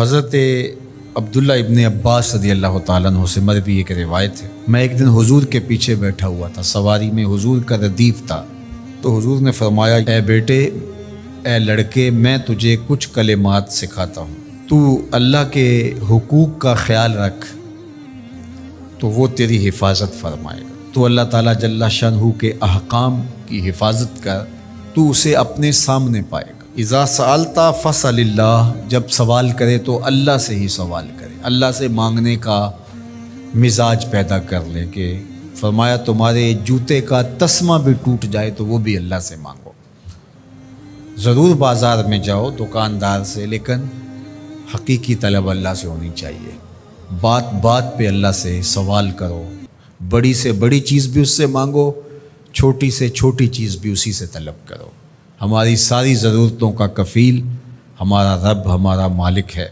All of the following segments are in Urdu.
حضرت عبداللہ ابن عباس رضی اللہ تعالیٰ عنہ سے مروی ایک روایت ہے، میں ایک دن حضور کے پیچھے بیٹھا ہوا تھا، سواری میں حضور کا ردیف تھا، تو حضور نے فرمایا، اے بیٹے، اے لڑکے، میں تجھے کچھ کلمات سکھاتا ہوں، تو اللہ کے حقوق کا خیال رکھ تو وہ تیری حفاظت فرمائے گا۔ تو اللہ تعالیٰ جل شانہ کے احکام کی حفاظت کر، تو اسے اپنے سامنے پائے گا۔ اذا سألت فاسأل اللہ، جب سوال کرے تو اللہ سے ہی سوال کرے، اللہ سے مانگنے کا مزاج پیدا کر لے کہ فرمایا تمہارے جوتے کا تسمہ بھی ٹوٹ جائے تو وہ بھی اللہ سے مانگو۔ ضرور بازار میں جاؤ دکاندار سے، لیکن حقیقی طلب اللہ سے ہونی چاہیے۔ بات بات پہ اللہ سے سوال کرو، بڑی سے بڑی چیز بھی اس سے مانگو، چھوٹی سے چھوٹی چیز بھی اسی سے طلب کرو۔ ہماری ساری ضرورتوں کا کفیل ہمارا رب، ہمارا مالک ہے۔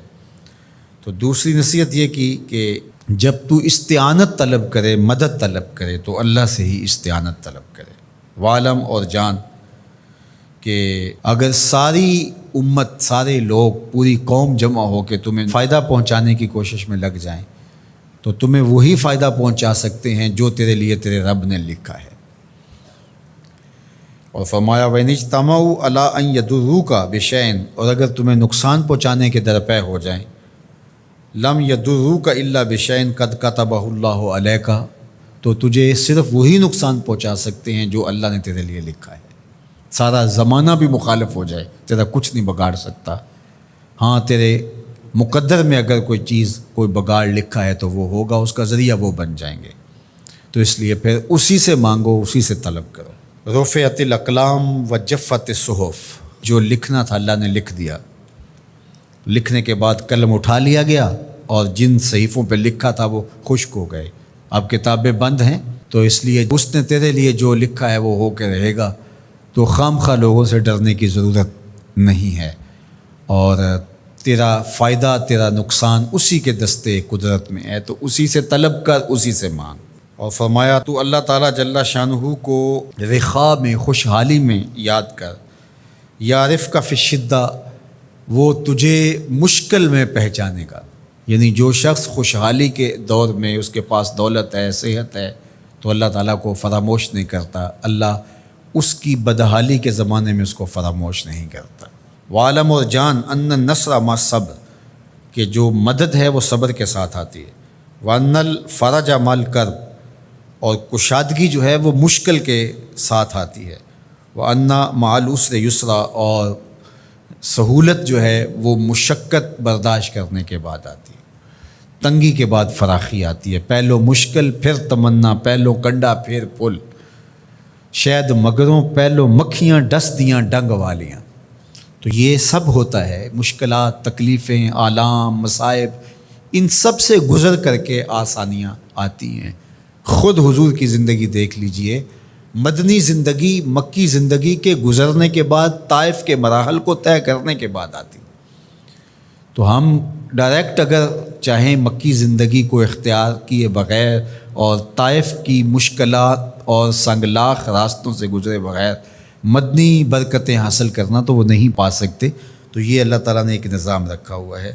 تو دوسری نصیحت یہ کی کہ جب تو استعانت طلب کرے، مدد طلب کرے، تو اللہ سے ہی استعانت طلب کرے۔ وعلم، اور جان کہ اگر ساری امت، سارے لوگ، پوری قوم جمع ہو کے تمہیں فائدہ پہنچانے کی کوشش میں لگ جائیں تو تمہیں وہی فائدہ پہنچا سکتے ہیں جو تیرے لیے تیرے رب نے لکھا ہے۔ اور فرمایا وَإِنِ اجْتَمَعُوا عَلَىٰ أَن يَضُرُّوكَ بِشَيْءٍ، اور اگر تمہیں نقصان پہنچانے کے درپے ہو جائیں، لَمْ يَضُرُّوكَ إِلَّا بِشَيْءٍ قَدْ كَتَبَهُ اللَّهُ عَلَيْكَ، تو تجھے صرف وہی نقصان پہنچا سکتے ہیں جو اللہ نے تیرے لیے لکھا ہے۔ سارا زمانہ بھی مخالف ہو جائے، تیرا کچھ نہیں بگاڑ سکتا۔ ہاں، تیرے مقدر میں اگر کوئی چیز، کوئی بگاڑ لکھا ہے تو وہ ہوگا، اس کا ذریعہ وہ بن جائیں گے۔ تو اس لیے پھر اسی سے مانگو، اسی سے طلب کرو۔ رفعت الاقلام وجفت الصحف، جو لکھنا تھا اللہ نے لکھ دیا، لکھنے کے بعد قلم اٹھا لیا گیا اور جن صحیفوں پہ لکھا تھا وہ خشک ہو گئے۔ اب کتابیں بند ہیں، تو اس لیے اس نے تیرے لیے جو لکھا ہے وہ ہو کے رہے گا، تو خام خواہ لوگوں سے ڈرنے کی ضرورت نہیں ہے، اور تیرا فائدہ، تیرا نقصان اسی کے دستے قدرت میں ہے، تو اسی سے طلب کر، اسی سے مانگ۔ اور فرمایا تو اللہ تعالیٰ جل شانہ کو رخاء میں، خوشحالی میں یاد کر، یعرفک فی الشدہ، وہ تجھے مشکل میں پہچانے گا۔ یعنی جو شخص خوشحالی کے دور میں اس کے پاس دولت ہے، صحت ہے، تو اللہ تعالیٰ کو فراموش نہیں کرتا، اللہ اس کی بدحالی کے زمانے میں اس کو فراموش نہیں کرتا۔ وعلم، اور جان، ان النصر مع الصبر، کہ جو مدد ہے وہ صبر کے ساتھ آتی ہے۔ وان الفرج مع الکرب، اور کشادگی جو ہے وہ مشکل کے ساتھ آتی ہے۔ وان مع العسر یسرا، اور سہولت جو ہے وہ مشقت برداشت کرنے کے بعد آتی ہے، تنگی کے بعد فراخی آتی ہے۔ پہلو مشکل پھر تمنا، پہلو کنڈا پھر پل، شاید مگروں پہلو مکھیاں ڈس دیاں ڈنگ والیاں۔ تو یہ سب ہوتا ہے، مشکلات، تکلیفیں، آلام، مصائب، ان سب سے گزر کر کے آسانیاں آتی ہیں۔ خود حضور کی زندگی دیکھ لیجئے، مدنی زندگی مکی زندگی کے گزرنے کے بعد، طائف کے مراحل کو طے کرنے کے بعد آتی۔ تو ہم ڈائریکٹ اگر چاہیں مکی زندگی کو اختیار کیے بغیر اور طائف کی مشکلات اور سنگلاخ راستوں سے گزرے بغیر مدنی برکتیں حاصل کرنا، تو وہ نہیں پا سکتے۔ تو یہ اللہ تعالیٰ نے ایک نظام رکھا ہوا ہے۔